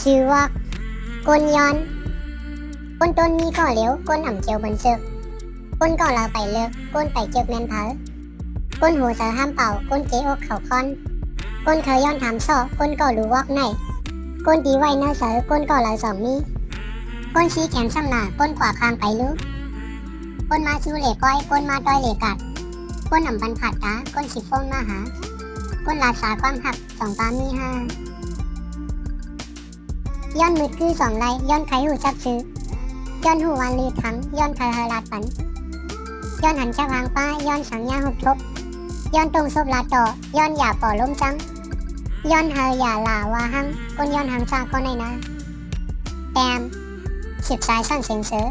ชื่อว่าก้นย้อนก้นต้นมีก่อเหลียวก้นอ่ำเจียวบนเสือกก้นก่อเราไปเลิกก้นไปเจอกแมนเผาก้นหูเสือห้ามเป่าก้นเจอกเขาค้อนก้นเคยย้อนถามซอก้นก่อรู้วอกไหนก้นดีไว้เนื้อเสือก้นก่อเราสองมีก้นชี้แขนซ้ำหน้าก้นขวาคางไปรู้ก้นมาชูเหล่ก้อยก้นมาต้อยเหล่กัดก้นอ่ำปันผัดตาก้นสิฟ้องมาหาก้นลาสาความหักสองตามีห้าย้อนมืดคือสองไรย้อนไขหูจับซื้อย้อนหูวันลือทั้งย้อนเคยเฮลาดปันย้อนหันชักหางป้าย้อนสังยาหุบทบย้อนตรงซบลาต่อย้อนอย่าป่อล้มจังย้อนเฮอย่าลาวาหังก้นย้อนหางซาก้นในนาแตมสิบสายซ่อนเสียงเสือ